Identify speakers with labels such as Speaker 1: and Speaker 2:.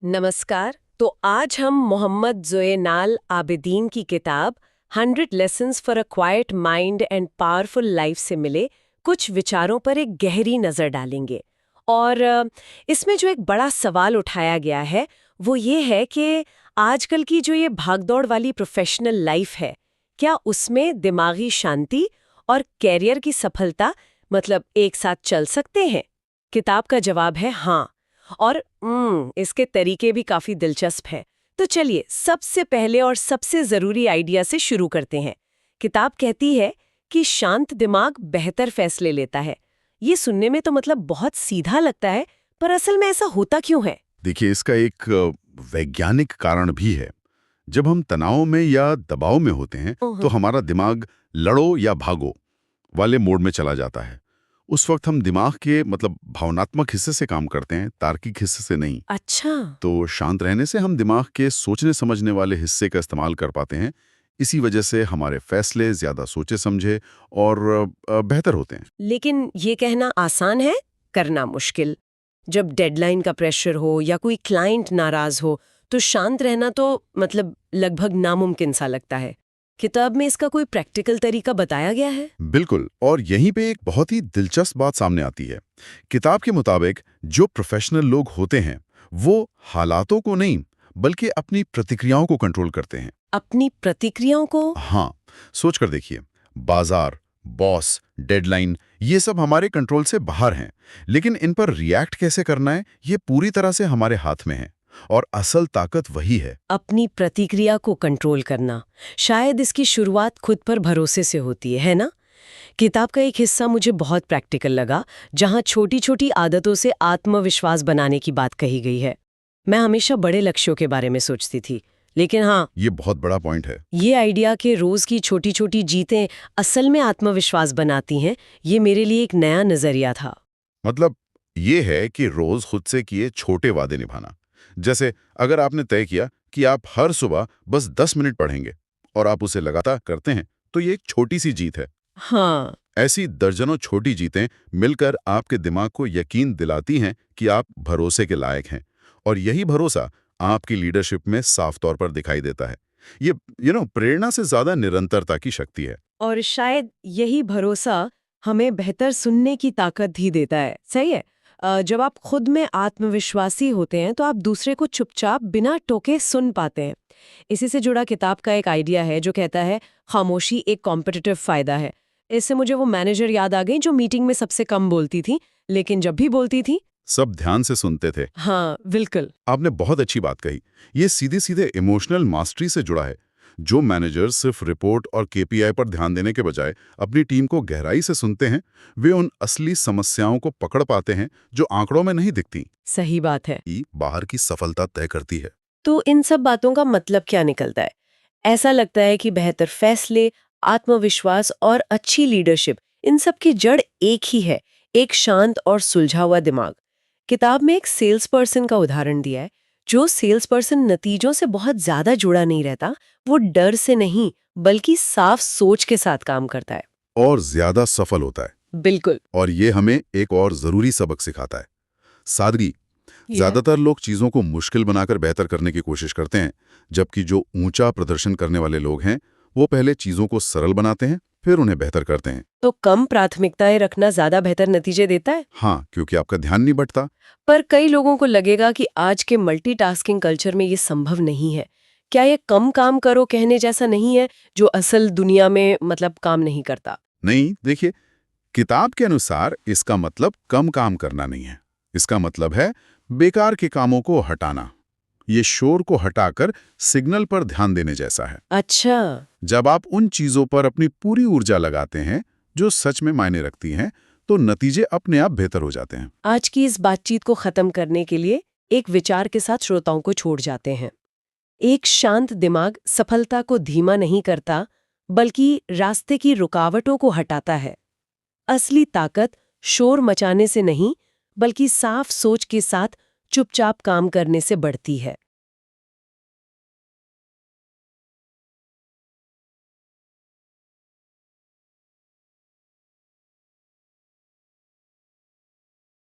Speaker 1: नमस्कार। तो आज हम मोहम्मद ज़ुएनाल आबिदीन की किताब 100 lessons for a quite mind and powerful life से मिले कुछ विचारों पर एक गहरी नज़र डालेंगे। और इसमें जो एक बड़ा सवाल उठाया गया है वो ये है कि आजकल की जो ये भागदौड़ वाली प्रोफेशनल लाइफ है, क्या उसमें दिमागी शांति और कैरियर की सफलता मतलब एक साथ चल सकते हैं? किताब का जवाब है हाँ। और इसके तरीके भी काफी दिलचस्प हैं। तो चलिए सबसे पहले और सबसे जरूरी आइडिया से शुरू करते हैं। किताब कहती है कि शांत दिमाग बेहतर फैसले लेता है। ये सुनने में तो मतलब बहुत सीधा लगता है, पर असल में ऐसा होता क्यों है?
Speaker 2: देखिए, इसका एक वैज्ञानिक कारण भी है। जब हम तनाव में या दबाव में होते हैं तो
Speaker 1: ओहो।
Speaker 2: हमारा दिमाग लड़ो या भागो वाले मोड में चला जाता है। उस वक्त हम दिमाग के भावनात्मक हिस्से से काम करते हैं, तार्किक हिस्से से नहीं।
Speaker 1: अच्छा।
Speaker 2: तो शांत रहने से हम दिमाग के सोचने समझने वाले हिस्से का इस्तेमाल कर पाते हैं। इसी वजह से हमारे फैसले ज्यादा सोचे समझे और बेहतर होते हैं।
Speaker 1: लेकिन ये कहना आसान है, करना मुश्किल। जब डेडलाइन का प्रेशर हो या कोई क्लाइंट नाराज हो तो शांत रहना तो मतलब लगभग नामुमकिन सा लगता है। किताब में इसका कोई प्रैक्टिकल तरीका बताया गया है?
Speaker 2: बिल्कुल, और यहीं पे एक बहुत ही दिलचस्प बात सामने आती है। किताब के मुताबिक जो प्रोफेशनल लोग होते हैं वो हालातों को नहीं बल्कि अपनी प्रतिक्रियाओं को कंट्रोल करते हैं।
Speaker 1: अपनी प्रतिक्रियाओं को?
Speaker 2: हाँ, सोच कर देखिए, बाजार, बॉस, डेडलाइन, ये सब हमारे कंट्रोल से बाहर हैं, लेकिन इन पर रिएक्ट कैसे करना है ये पूरी तरह से हमारे हाथ में है। और असल ताकत वही है।
Speaker 1: अपनी प्रतिक्रिया को कंट्रोल करना, शायद इसकी शुरुआत खुद पर भरोसे से होती है ना? किताब का एक हिस्सा मुझे बहुत प्रैक्टिकल लगा, जहां छोटी छोटी आदतों से आत्मविश्वास बनाने की बात कही गई है। मैं हमेशा बड़े लक्ष्यों के बारे में सोचती थी, लेकिन हाँ,
Speaker 2: ये बहुत बड़ा पॉइंट है।
Speaker 1: ये आइडिया कि रोज की छोटी छोटी जीतें असल में आत्मविश्वास बनाती हैं, ये मेरे लिए एक नया नजरिया था।
Speaker 2: मतलब ये है कि रोज खुद से किए छोटे वादे निभाना। जैसे अगर आपने तय किया कि आप हर सुबह बस 10 मिनट पढ़ेंगे और आप उसे लगातार करते हैं, तो ये एक छोटी सी जीत है।
Speaker 1: हाँ।
Speaker 2: ऐसी दर्जनों छोटी जीतें मिलकर आपके दिमाग को यकीन दिलाती हैं कि आप भरोसे के लायक हैं, और यही भरोसा आपकी लीडरशिप में साफ तौर पर दिखाई देता है। ये प्रेरणा से ज्यादा निरंतरता की शक्ति है।
Speaker 1: और शायद यही भरोसा हमें बेहतर सुनने की ताकत ही देता है। सही है। जब आप खुद में आत्मविश्वासी होते हैं तो आप दूसरे को चुपचाप बिना टोके सुन पाते हैं। इसी से जुड़ा किताब का एक आइडिया है जो कहता है खामोशी एक कॉम्पिटिटिव फायदा है। इससे मुझे वो मैनेजर याद आ गई जो मीटिंग में सबसे कम बोलती थी, लेकिन जब भी बोलती थी
Speaker 2: सब ध्यान से सुनते थे।
Speaker 1: हाँ बिल्कुल।
Speaker 2: आपने बहुत अच्छी बात कही। ये सीधे सीधे इमोशनल मास्टरी से जुड़ा है। जो मैनेजर सिर्फ रिपोर्ट और केपीआई पर ध्यान देने के बजाय अपनी टीम को गहराई से सुनते हैं, वे उन असली समस्याओं को पकड़ पाते हैं जो आंकड़ों में नहीं दिखती।
Speaker 1: सही बात है।
Speaker 2: ये बाहर की सफलता तय करती है।
Speaker 1: तो इन सब बातों का मतलब क्या निकलता है? ऐसा लगता है कि बेहतर फैसले, आत्मविश्वास और अच्छी लीडरशिप, इन सब की जड़ एक ही है, एक शांत और सुलझा हुआ दिमाग। किताब में एक सेल्स पर्सन का उदाहरण दिया है। जो सेल्स पर्सन नतीजों से बहुत ज्यादा जुड़ा नहीं रहता, वो डर से नहीं बल्कि साफ सोच के साथ काम करता है।
Speaker 2: और ज्यादा सफल होता है।
Speaker 1: बिल्कुल।
Speaker 2: और ये हमें एक और जरूरी सबक सिखाता है, सादगी। ज्यादातर लोग चीजों को मुश्किल बनाकर बेहतर करने की कोशिश करते हैं, जबकि जो ऊंचा प्रदर्शन करने वाले लोग हैं वो पहले चीजों को सरल बनाते हैं, फिर उन्हें बेहतर करते हैं।
Speaker 1: तो कम प्राथमिकताएं रखना ज्यादा बेहतर नतीजे देता है।
Speaker 2: हाँ, क्योंकि आपका ध्यान नहीं बंटता।
Speaker 1: पर कई लोगों को लगेगा कि आज के मल्टीटास्किंग कल्चर में ये संभव नहीं है। क्या ये कम काम करो कहने जैसा नहीं है, जो असल दुनिया में मतलब काम नहीं करता?
Speaker 2: नहीं, देखिए, किताब के अनुसार इसका मतलब कम काम करना नहीं है। इसका मतलब है बेकार के कामों को हटाना। ये शोर को हटाकर सिग्नल पर ध्यान देने जैसा है।
Speaker 1: अच्छा।
Speaker 2: जब आप उन चीजों पर अपनी पूरी ऊर्जा लगाते हैं जो सच में मायने रखती हैं, तो नतीजे अपने आप बेहतर हो जाते हैं।
Speaker 1: आज की इस बातचीत को खत्म करने के लिए एक विचार के साथ श्रोताओं को छोड़ जाते हैं। एक शांत दिमाग सफलता को धीमा नहीं करता, बल्कि रास्ते की रुकावटों को हटाता है। असली ताकत शोर मचाने से नहीं, बल्कि साफ सोच के साथ चुपचाप काम करने से बढ़ती है।